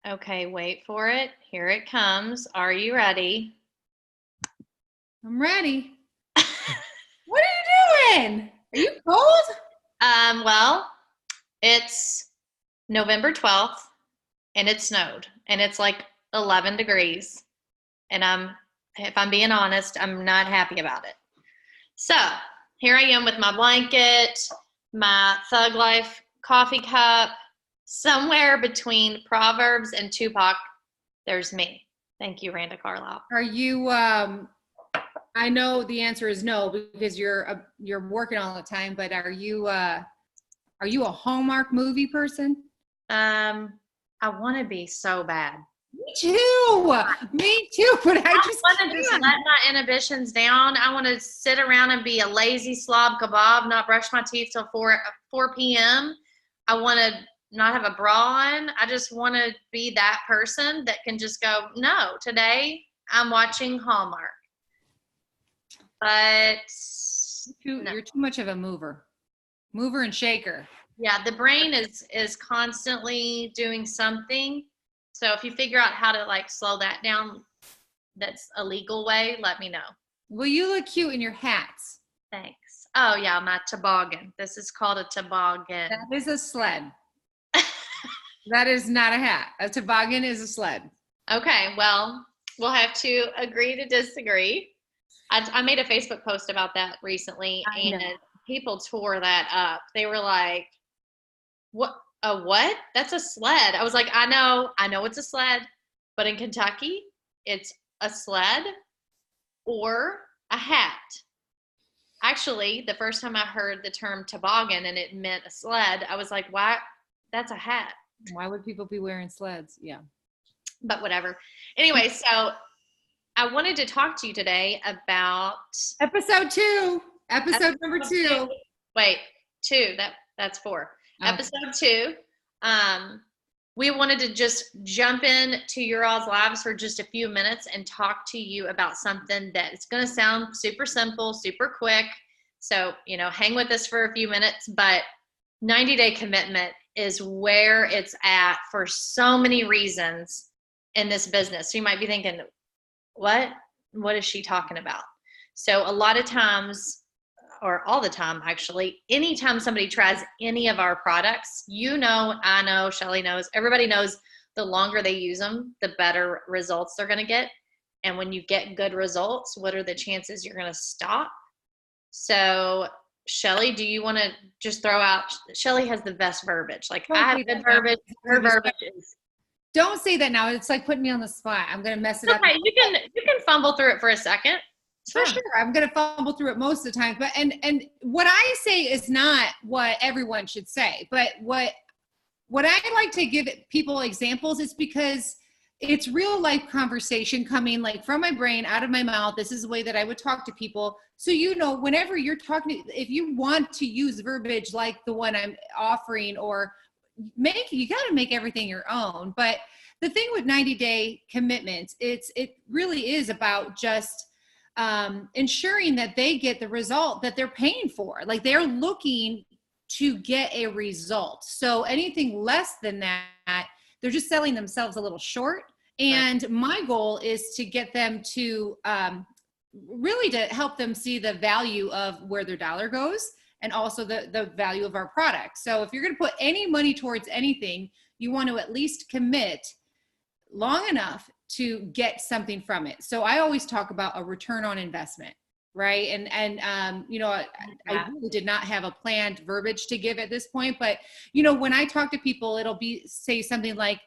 Okay, wait for it. Here it comes. Are you ready? I'm ready. What are you doing? Are you cold? Well, it's November 12th and it snowed and it's like 11 degrees. And if I'm being honest, I'm not happy about it. So here I am with my blanket, my Thug Life coffee cup. Somewhere between Proverbs and Tupac, there's me. Thank you, Randa Carlisle. Are you I know the answer is no because you're working all the time, but are you a Hallmark movie person? I want to be so bad. Me too. Me too, but I just want to just let my inhibitions down. I want to sit around and be a lazy slob kebab, not brush my teeth till 4 p.m. I want to not have a bra on. I just want to be that person that can just go, no, today I'm watching Hallmark. But you're too much of a mover and shaker. Yeah, the brain is constantly doing something. So if you figure out how to like slow that down, that's a legal way, let me know. Well, you look cute in your hats. Thanks. Oh yeah, my toboggan. This is called a toboggan. That is a sled. That is not a hat. A toboggan is a sled. Okay, well, we'll have to agree to disagree. I made a Facebook post about that recently, and people tore that up. They were like, "What? A what? That's a sled." I was like, I know it's a sled, but in Kentucky, it's a sled or a hat. Actually, the first time I heard the term toboggan and it meant a sled, I was like, why? That's a hat. Why would people be wearing sleds? Yeah. But whatever. Anyway, so I wanted to talk to you today about episode 2. Episode number 2. Wait, 2. That's 4. Okay. Episode 2. We wanted to just jump in to your all's lives for just a few minutes and talk to you about something that it's going to sound super simple, super quick. So, hang with us for a few minutes, but 90-day commitment is where it's at for so many reasons in this business. So you might be thinking, what is she talking about? So a lot of times, or all the time actually, anytime somebody tries any of our products, I know, Shelly knows, everybody knows the longer they use them, the better results they're going to get. And when you get good results, what are the chances you're going to stop? So Shelly, do you want to just throw out, Shelly has the best verbiage. Like I have good verbiage. Her verbiage is. Don't say that now. It's like putting me on the spot. I'm going to mess it up. Okay, you can fumble through it for a second. For sure. I'm going to fumble through it most of the time. But and what I say is not what everyone should say. But what I like to give people examples is because it's real life conversation coming like from my brain, out of my mouth. This is the way that I would talk to people. So, whenever you're talking, if you want to use verbiage like the one I'm offering or you got to make everything your own. But the thing with 90-day commitments, it really is about just ensuring that they get the result that they're paying for. Like they're looking to get a result. So anything less than that, they're just selling themselves a little short. And my goal is to get them to really to help them see the value of where their dollar goes and also the value of our product. So if you're going to put any money towards anything, you want to at least commit long enough to get something from it. So I always talk about a return on investment, right? And I really did not have a planned verbiage to give at this point, but when I talk to people, it'll say something like,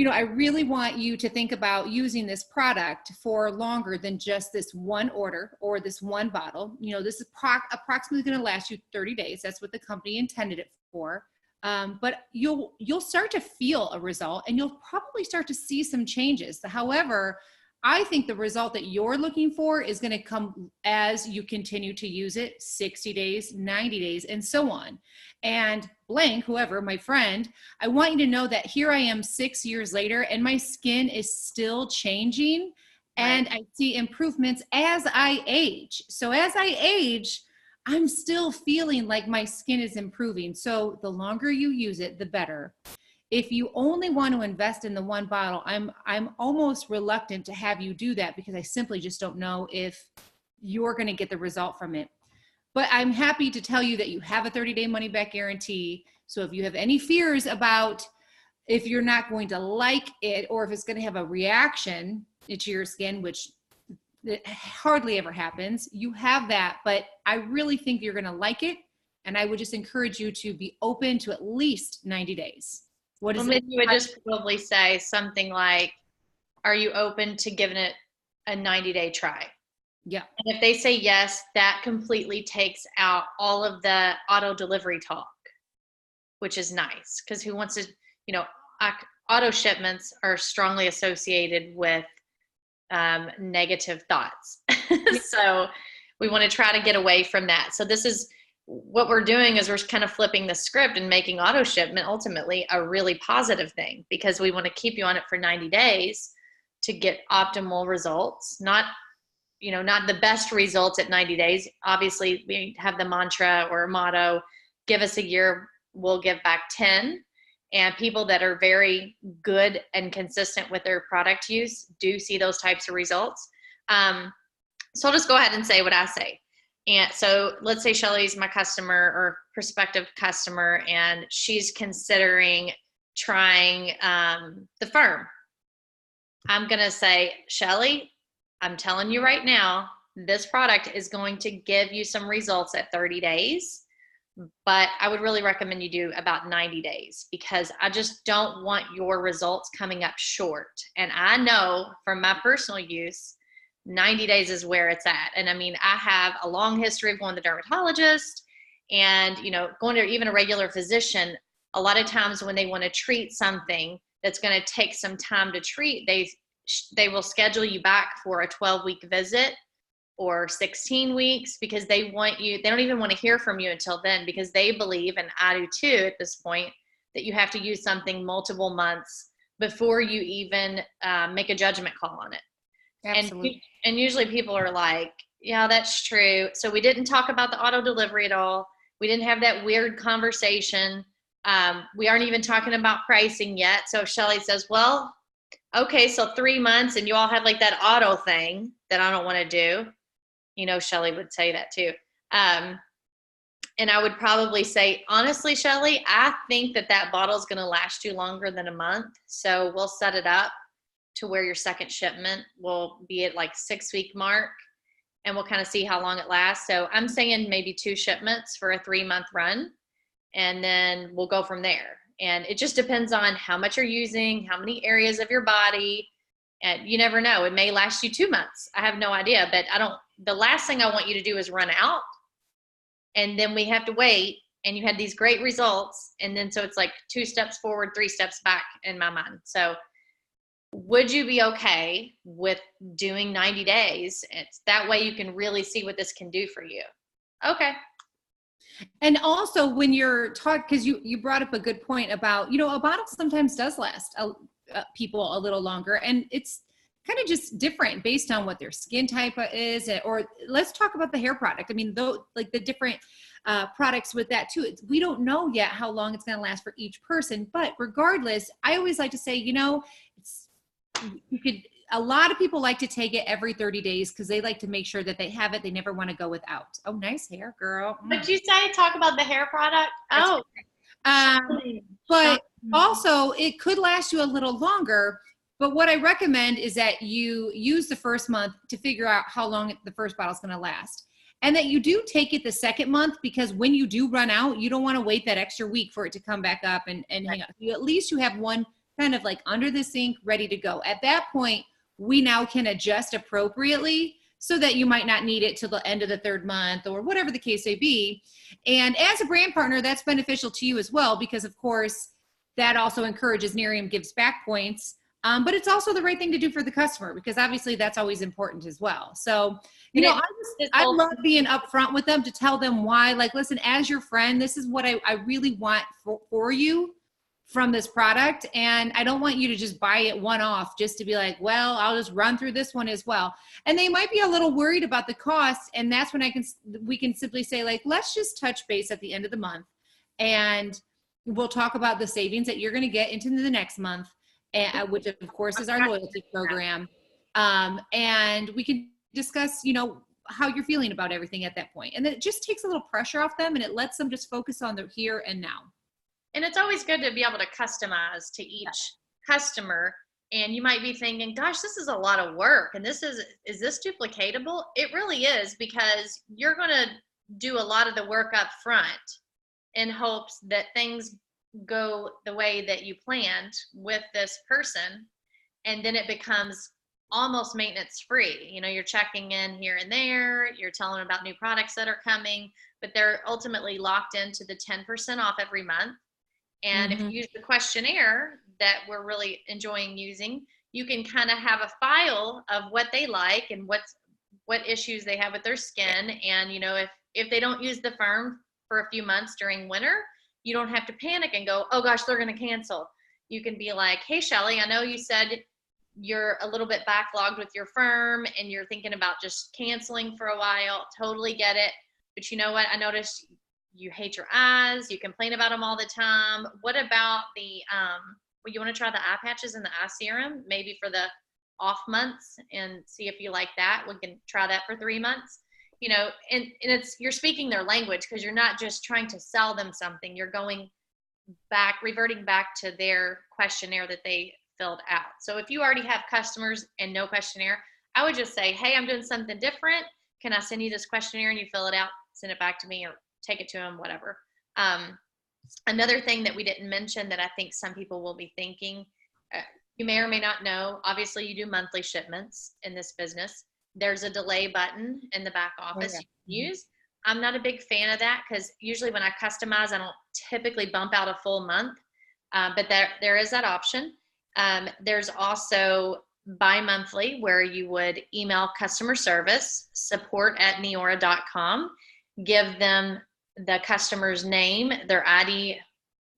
I really want you to think about using this product for longer than just this one order or this one bottle. This is approximately going to last you 30 days. That's what the company intended it for. But you'll start to feel a result and you'll probably start to see some changes. However, I think the result that you're looking for is going to come as you continue to use it 60 days, 90 days, and so on. And blank, whoever, my friend, I want you to know that here I am 6 years later and my skin is still changing and I see improvements as I age. So as I age, I'm still feeling like my skin is improving. So the longer you use it, the better. if you only want to invest in the one bottle, I'm almost reluctant to have you do that because I simply just don't know if you're going to get the result from it. But I'm happy to tell you that you have a 30-day money back guarantee. So if you have any fears about if you're not going to like it or if it's going to have a reaction to your skin, which it hardly ever happens, you have that. But I really think you're going to like it. And I would just encourage you to be open to at least 90 days. What is it? You would just probably say something like, are you open to giving it a 90-day try? Yeah. And if they say yes, that completely takes out all of the auto delivery talk, which is nice because who wants to, auto shipments are strongly associated with negative thoughts. So we want to try to get away from that. So this is what we're doing is we're kind of flipping the script and making auto shipment ultimately a really positive thing because we want to keep you on it for 90 days to get optimal results, not the best results at 90 days. Obviously we have the mantra or motto, give us a year, we'll give back 10. And people that are very good and consistent with their product use do see those types of results. So I'll just go ahead and say what I say. And so let's say Shelly's my customer or prospective customer, and she's considering trying the firm. I'm going to say, Shelly, I'm telling you right now, this product is going to give you some results at 30 days, but I would really recommend you do about 90 days because I just don't want your results coming up short. And I know from my personal use, 90 days is where it's at. And I mean, I have a long history of going to the dermatologist and, going to even a regular physician. A lot of times when they want to treat something that's going to take some time to treat, they will schedule you back for a 12-week visit or 16 weeks because they don't even want to hear from you until then because they believe, and I do too at this point, that you have to use something multiple months before you even make a judgment call on it. Absolutely. And usually people are like, yeah, that's true. So we didn't talk about the auto delivery at all. We didn't have that weird conversation. We aren't even talking about pricing yet. So if Shelly says, well, okay, so 3 months and you all have like that auto thing that I don't want to do. Shelly would say that too. And I would probably say, honestly, Shelly, I think that bottle is going to last you longer than a month. So we'll set it up to where your second shipment will be at like 6-week mark and we'll kind of see how long it lasts. So I'm saying maybe 2 shipments for a 3-month run and then we'll go from there. And it just depends on how much you're using, how many areas of your body, and you never know. It may last you 2 months. I have no idea, but the last thing I want you to do is run out and then we have to wait and you had these great results. And then, so it's like 2 steps forward, 3 steps back in my mind. So would you be okay with doing 90 days? It's that way you can really see what this can do for you. Okay. And also when you're talking, because you brought up a good point about, a bottle sometimes does last people a little longer and it's kind of just different based on what their skin type is. Or let's talk about the hair product. I mean, like the different products with that too. We don't know yet how long it's going to last for each person, but regardless, I always like to say, a lot of people like to take it every 30 days because they like to make sure that they have it. They never want to go without. Oh, nice hair, girl. But you say talk about the hair product? Oh. But also it could last you a little longer. But what I recommend is that you use the first month to figure out how long the first bottle is going to last. And that you do take it the second month because when you do run out, you don't want to wait that extra week for it to come back up and hang out. At least you have one kind of like under the sink, ready to go. At that point, we now can adjust appropriately so that you might not need it till the end of the 3rd month or whatever the case may be. And as a brand partner, that's beneficial to you as well, because of course that also encourages Nerium gives back points. But it's also the right thing to do for the customer because obviously that's always important as well. So, I love being upfront with them to tell them why, like, listen, as your friend, this is what I really want for you from this product. And I don't want you to just buy it one-off just to be like, well, I'll just run through this one as well. And they might be a little worried about the cost. And that's when we can simply say, like, let's just touch base at the end of the month. And, we'll talk about the savings that you're going to get into the next month, which of course is our loyalty program. And we can discuss, how you're feeling about everything at that point. And then it just takes a little pressure off them, and it lets them just focus on the here and now. And it's always good to be able to customize to each customer. And you might be thinking, gosh, this is a lot of work. And is this duplicatable? It really is, because you're going to do a lot of the work up front in hopes that things go the way that you planned with this person. And then it becomes almost maintenance free. You're checking in here and there, you're telling them about new products that are coming, but they're ultimately locked into the 10% off every month. And if you use the questionnaire that we're really enjoying using, you can kind of have a file of what they like and what issues they have with their skin. And, if they don't use the firm for a few months during winter, you don't have to panic and go, oh gosh, they're going to cancel. You can be like, hey, Shelly, I know you said you're a little bit backlogged with your firm and you're thinking about just canceling for a while. Totally get it. But you know what? I noticed you hate your eyes. You complain about them all the time. What about you want to try the eye patches and the eye serum, maybe for the off months, and see if you like that? We can try that for 3 months. And you're speaking their language, because you're not just trying to sell them something. You're reverting back to their questionnaire that they filled out. So if you already have customers and no questionnaire, I would just say, hey, I'm doing something different. Can I send you this questionnaire and you fill it out, send it back to me, or take it to them, whatever. Another thing that we didn't mention that I think some people will be thinking, you may or may not know, obviously you do monthly shipments in this business. There's a delay button in the back office you can use. I'm not a big fan of that, because usually when I customize, I don't typically bump out a full month, but there is that option. There's also bi-monthly, where you would email customer service, support@neora.com, give them the customer's name, their ID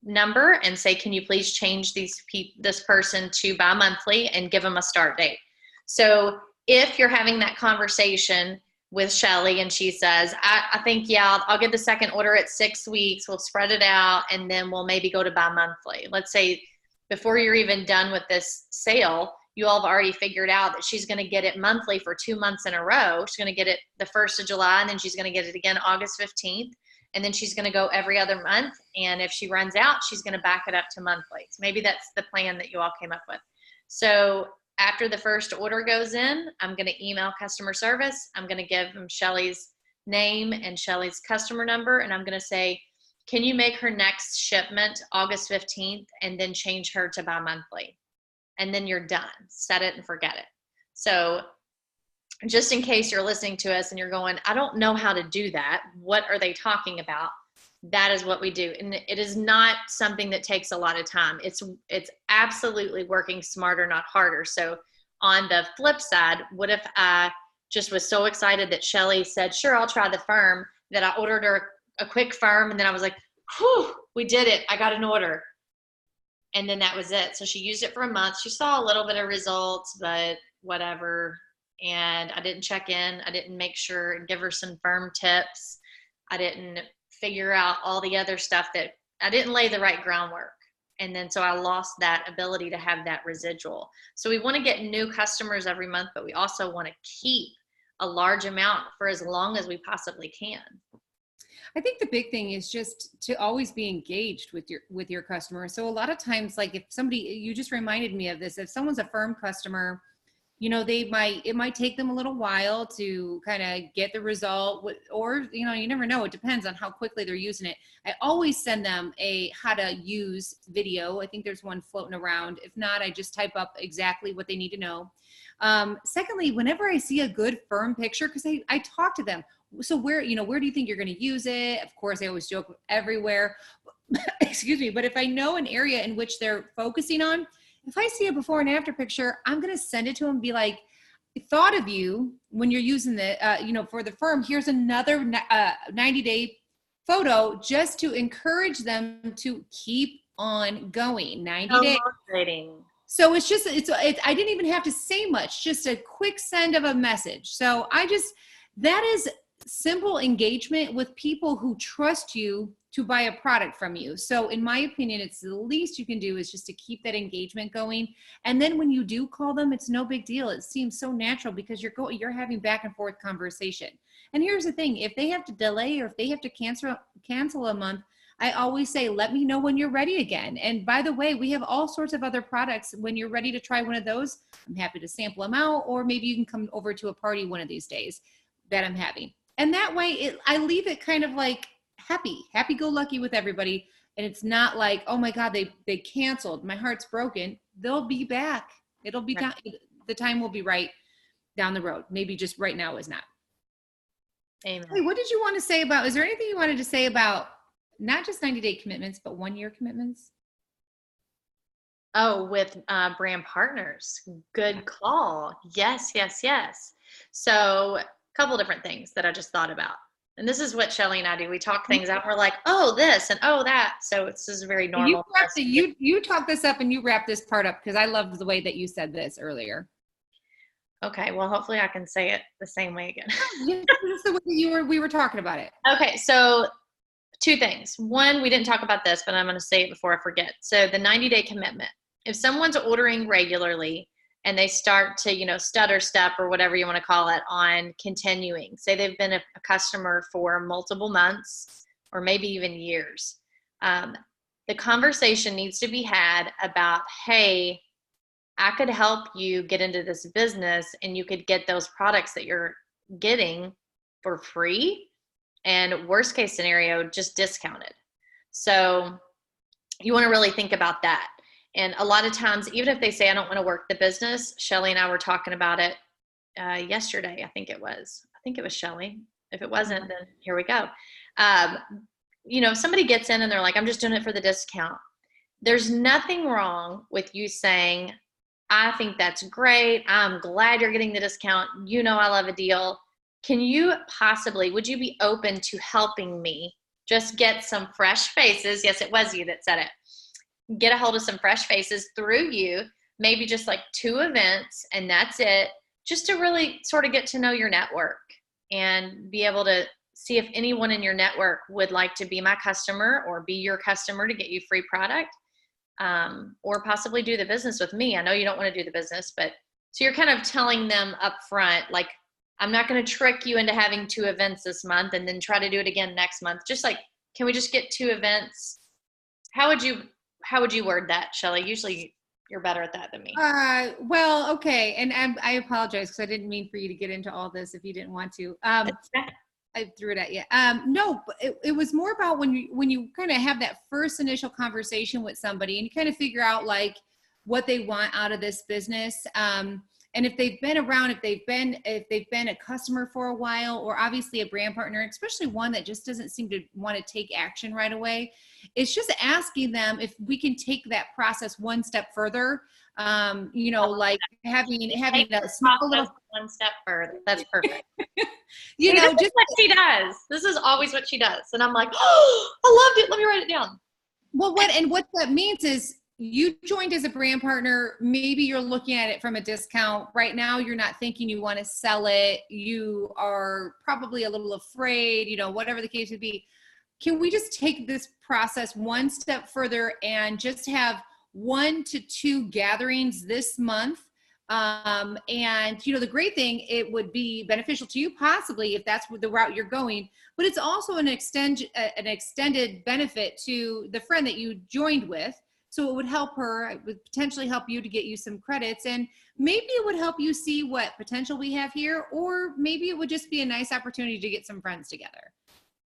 number, and say, can you please change this person to bi-monthly, and give them a start date. So if you're having that conversation with Shelly and she says, I think, I'll get the second order at 6 weeks, we'll spread it out, and then we'll maybe go to bi-monthly. Let's say before you're even done with this sale, you all have already figured out that she's going to get it monthly for 2 months in a row. She's going to get it the 1st of July, and then she's going to get it again August 15th. And then she's going to go every other month. And if she runs out, she's going to back it up to monthly. So maybe that's the plan that you all came up with. So after the first order goes in, I'm going to email customer service. I'm going to give them Shelly's name and Shelly's customer number. And I'm going to say, can you make her next shipment August 15th and then change her to bi-monthly? And then you're done. Set it and forget it. So just in case you're listening to us and you're going, I don't know how to do that. What are they talking about? That is what we do. And it is not something that takes a lot of time. It's absolutely working smarter, not harder. So on the flip side, what if I just was so excited that Shelly said, sure, I'll try the firm, that I ordered her a quick firm, and then I was like, whew, we did it. I got an order. And then that was it. So she used it for a month. She saw a little bit of results, but whatever. And I didn't check in. I didn't make sure and give her some firm tips. I didn't figure out all the other stuff that I didn't lay the right groundwork. And then so I lost that ability to have that residual. So we want to get new customers every month, but we also want to keep a large amount for as long as we possibly can. I think the big thing is just to always be engaged with your customer. So a lot of times, like if somebody, you just reminded me of this, if someone's a firm customer, it might take them a little while to kind of get the result, or, you never know. It depends on how quickly they're using it. I always send them a how to use video. I think there's one floating around. If not, I just type up exactly what they need to know. Secondly, whenever I see a good firm picture, because I talk to them. So where do you think you're going to use it? Of course, I always joke everywhere. Excuse me. But if I know an area in which they're focusing on, if I see a before and after picture, I'm going to send it to them and be like, I thought of you when you're using the, for the firm. Here's another 90-day photo just to encourage them to keep on going. 90 days. Motivating. So it's I didn't even have to say much, just a quick send of a message. So that is simple engagement with people who trust you to buy a product from you. So in my opinion, it's the least you can do is just to keep that engagement going. And then when you do call them, it's no big deal. It seems so natural because you're having back and forth conversation. And here's the thing, if they have to delay or if they have to cancel a month, I always say, let me know when you're ready again. And by the way, we have all sorts of other products. When you're ready to try one of those, I'm happy to sample them out, or maybe you can come over to a party one of these days that I'm having. And that way I leave it kind of like happy-go-lucky with everybody. And it's not like, oh my God, they canceled. My heart's broken. They'll be back. It'll be down. The time will be right down the road. Maybe just right now is not. Amen. Hey, what did you want to say about, is there anything you wanted to say about not just 90-day commitments, but 1-year commitments? Oh, with brand partners. Good call. Yes. So a couple different things that I just thought about. And this is what Shelly and I do. We talk things out. We're like, oh, this and oh, that. So this is very normal. You talk this up and you wrap this part up because I loved the way that you said this earlier. Okay. Well, hopefully I can say it the same way again. Just the way we were talking about it. Okay. So 2 things. One, we didn't talk about this, but I'm going to say it before I forget. So the 90-day commitment. If someone's ordering regularly and they start to, stutter step or whatever you want to call it on continuing, say they've been a customer for multiple months or maybe even years, the conversation needs to be had about, hey, I could help you get into this business and you could get those products that you're getting for free. And worst case scenario, just discounted. So you want to really think about that. And a lot of times, even if they say, I don't want to work the business, Shelly and I were talking about it yesterday. I think it was Shelly. If it wasn't, then here we go. If somebody gets in and they're like, I'm just doing it for the discount. There's nothing wrong with you saying, I think that's great. I'm glad you're getting the discount. I love a deal. Would you be open to helping me just get some fresh faces? Yes, it was you that said it. Get a hold of some fresh faces through you, maybe just like 2 events and that's it, just to really sort of get to know your network and be able to see if anyone in your network would like to be my customer or be your customer to get you free product, or possibly do the business with me. I know you don't want to do the business, but so you're kind of telling them up front, like, I'm not going to trick you into having 2 events this month and then try to do it again next month. Just like, can we just get 2 events? How would you word that, Shelly? Usually you're better at that than me. Well, okay. And I apologize because I didn't mean for you to get into all this if you didn't want to. I threw it at you. No, but it was more about when you kind of have that first initial conversation with somebody and you kind of figure out like what they want out of this business. And if they've been around, if they've been a customer for a while, or obviously a brand partner, especially one that just doesn't seem to want to take action right away, it's just asking them if we can take that process one step further. Like having a small little one step further. That's perfect. Just what she does. This is always what she does, and I'm like, oh, I loved it. Let me write it down. Well, what that means is, you joined as a brand partner. Maybe you're looking at it from a discount. Right now, you're not thinking you want to sell it. You are probably a little afraid, whatever the case would be. Can we just take this process one step further and just have 1 to 2 gatherings this month? And the great thing, it would be beneficial to you possibly if that's the route you're going, but it's also an extended benefit to the friend that you joined with. So it would help her, it would potentially help you to get you some credits, and maybe it would help you see what potential we have here, or maybe it would just be a nice opportunity to get some friends together.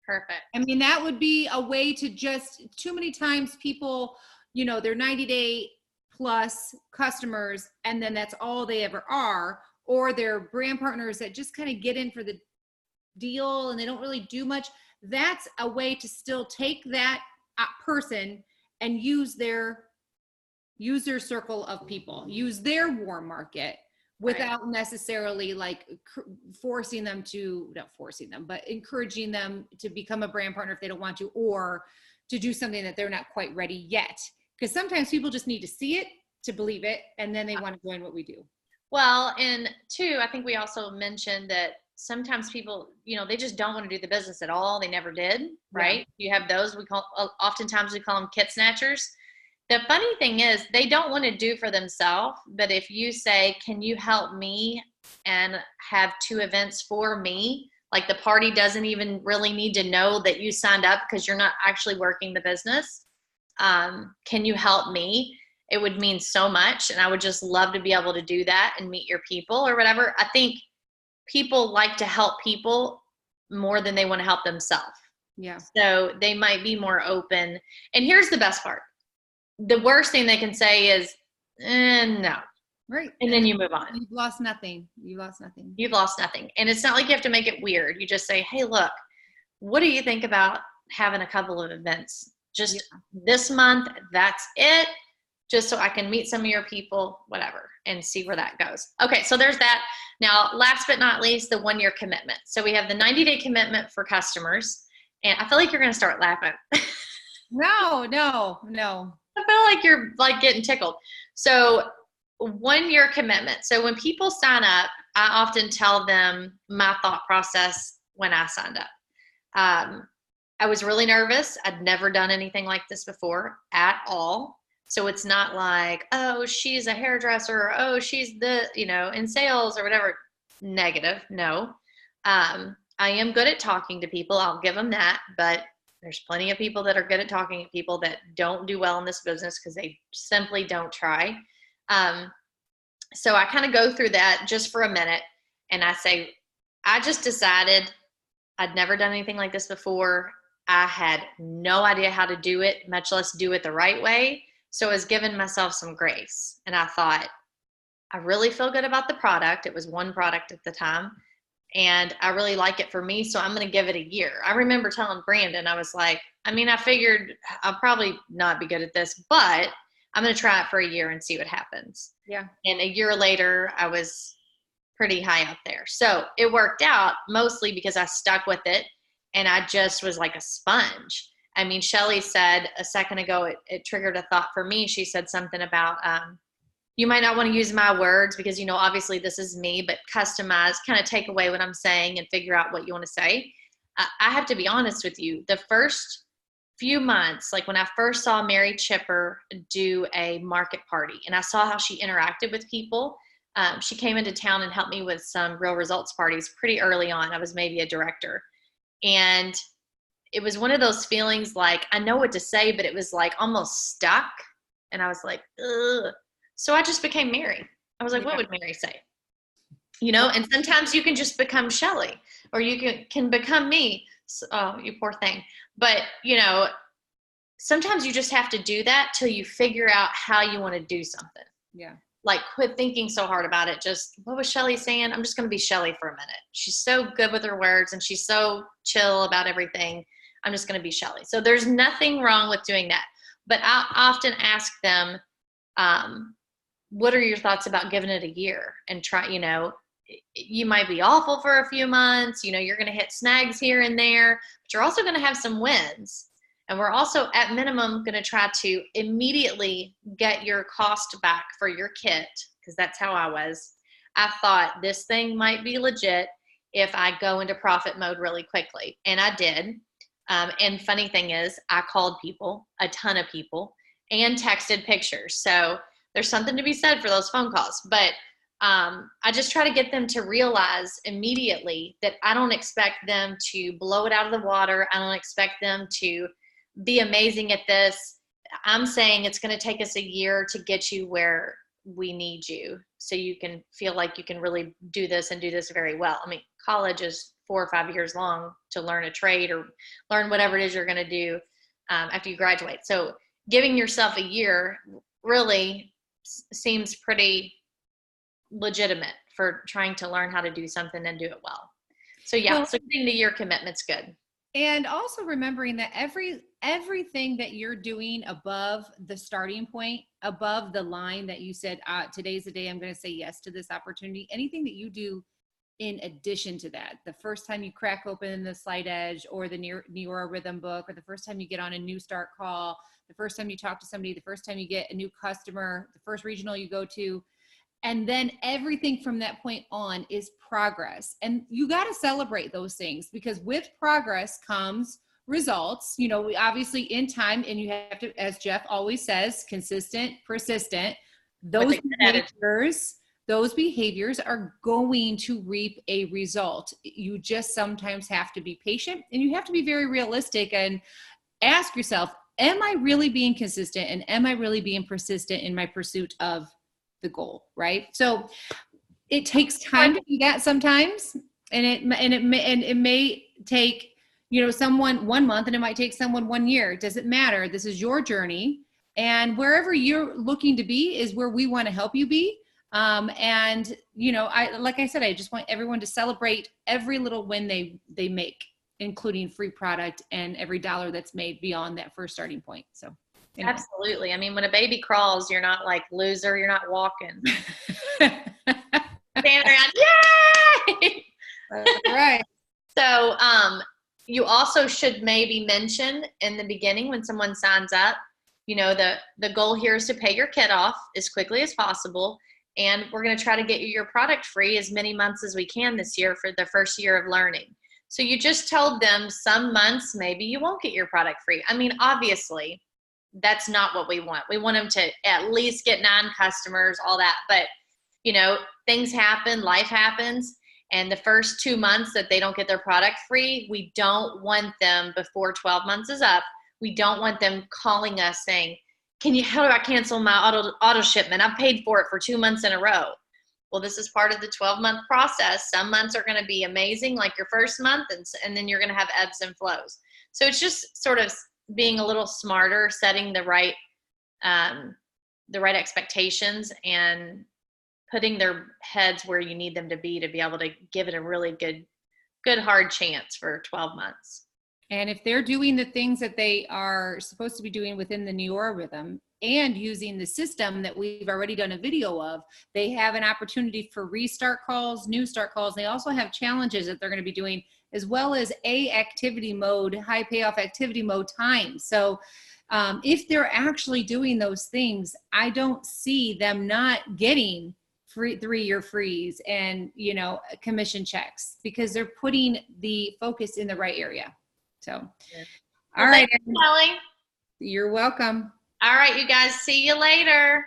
Perfect. I mean, that would be a way to just, too many times people, they're 90-day plus customers, and then that's all they ever are, or they're brand partners that just kind of get in for the deal and they don't really do much. That's a way to still take that person and use their circle of people, use their warm market without necessarily like encouraging them to become a brand partner if they don't want to, or to do something that they're not quite ready yet. Because sometimes people just need to see it to believe it, and then they want to join what we do. Well, and 2, I think we also mentioned that sometimes people, they just don't want to do the business at all. They never did, right? Yeah. You have those, oftentimes we call them kit snatchers. The funny thing is they don't want to do for themselves, but if you say, can you help me and have 2 events for me? Like the party doesn't even really need to know that you signed up because you're not actually working the business. Can you help me? It would mean so much. And I would just love to be able to do that and meet your people or whatever. I think people like to help people more than they want to help themselves. Yeah. So they might be more open. And here's the best part. The worst thing they can say is, no. Right. And then you move on. You've lost nothing. You've lost nothing. You've lost nothing. And it's not like you have to make it weird. You just say, hey, look, what do you think about having a couple of events? Just this month, that's it. Just so I can meet some of your people, whatever, and see where that goes. Okay, so there's that. Now, last but not least, the 1-year commitment. So we have the 90-day commitment for customers. And I feel like you're going to start laughing. No. I feel like you're like getting tickled. So 1-year commitment. So when people sign up, I often tell them my thought process when I signed up. I was really nervous. I'd never done anything like this before at all. So it's not like, oh, she's a hairdresser, or oh, she's in sales or whatever. Negative. No. I am good at talking to people. I'll give them that. But there's plenty of people that are good at talking to people that don't do well in this business because they simply don't try. So I kind of go through that just for a minute. And I say, I just decided I'd never done anything like this before. I had no idea how to do it, much less do it the right way. So I was giving myself some grace. And I thought, I really feel good about the product. It was 1 product at the time. And I really like it for me. So I'm going to give it a year. I remember telling Brandon, I was like, I figured I'll probably not be good at this, but I'm going to try it for a year and see what happens. Yeah. And a year later, I was pretty high up there. So it worked out mostly because I stuck with it and I just was like a sponge. Shelly said a second ago, it triggered a thought for me. She said something about, you might not want to use my words because, obviously this is me, but customize, kind of take away what I'm saying and figure out what you want to say. I have to be honest with you. The first few months, like when I first saw Mary Chipper do a market party and I saw how she interacted with people, she came into town and helped me with some real results parties pretty early on. I was maybe a director. And it was one of those feelings like, I know what to say, but it was like almost stuck. And I was like, ugh. So I just became Mary. I was like, what would Mary say? And sometimes you can just become Shelly or you can become me. So, oh, you poor thing. But, sometimes you just have to do that till you figure out how you want to do something. Yeah. Like quit thinking so hard about it. Just what was Shelly saying? I'm just going to be Shelly for a minute. She's so good with her words and she's so chill about everything. I'm just going to be Shelly. So there's nothing wrong with doing that. But I often ask them, what are your thoughts about giving it a year and try, you might be awful for a few months, you're going to hit snags here and there, but you're also going to have some wins. And we're also at minimum going to try to immediately get your cost back for your kit, because that's how I was. I thought this thing might be legit if I go into profit mode really quickly. And I did. And funny thing is, I called people, a ton of people, and texted pictures. So there's something to be said for those phone calls. But I just try to get them to realize immediately that I don't expect them to blow it out of the water. I don't expect them to be amazing at this. I'm saying it's going to take us a year to get you where we need you so you can feel like you can really do this and do this very well. College is 4 or 5 years long to learn a trade or learn whatever it is you're going to do after you graduate. So giving yourself a year really seems pretty legitimate for trying to learn how to do something and do it well. So so getting the year commitment's good. And also remembering that everything that you're doing above the starting point, above the line that you said, today's the day I'm going to say yes to this opportunity, anything that you do in addition to that, the first time you crack open the Slight Edge or the Neura Rhythm book, or the first time you get on a new start call, the first time you talk to somebody, the first time you get a new customer, the first regional you go to, And then everything from that point on is progress. And you got to celebrate those things, because with progress comes results. You know, we obviously in time, and you have to, as Jeff always says, consistent, persistent. Those behaviors are going to reap a result. You just sometimes have to be patient, and you have to be very realistic and ask yourself, am I really being consistent, and am I really being persistent in my pursuit of the goal, right? So it takes time to do that sometimes, and it may take, you know, someone 1 month, and it might take someone 1 year. It doesn't matter. This is your journey, and wherever you're looking to be is where we want to help you be. And you know, like I said, I just want everyone to celebrate every little win they make, including free product and every dollar that's made beyond that first starting point. So. Anyway. Absolutely. I mean, when a baby crawls, you're not like loser. You're not walking. Standing around, yay! Right. So, you also should maybe mention in the beginning when someone signs up, you know, the goal here is to pay your kid off as quickly as possible. And we're going to try to get you your product free as many months as we can this year for the first year of learning. So you just told them some months, maybe you won't get your product free. I mean, obviously, that's not what we want. We want them to at least get 9 customers, all that. But, you know, things happen, life happens. And the first 2 months that they don't get their product free, we don't want them, before 12 months is up, we don't want them calling us saying, how do I cancel my auto shipment? I've paid for it for 2 months in a row. Well, this is part of the 12-month process. Some months are going to be amazing, like your first month, and then you're going to have ebbs and flows. So it's just sort of being a little smarter, setting the right expectations, and putting their heads where you need them to be able to give it a really good hard chance for 12 months. And if they're doing the things that they are supposed to be doing within the Neora rhythm and using the system that we've already done a video of, they have an opportunity for restart calls, new start calls. They also have challenges that they're going to be doing, as well as activity mode, high payoff activity mode time. So if they're actually doing those things, I don't see them not getting free 3-year freeze and, you know, commission checks, because they're putting the focus in the right area. So, all right. Thanks, Kelly. You're welcome. All right, you guys, see you later.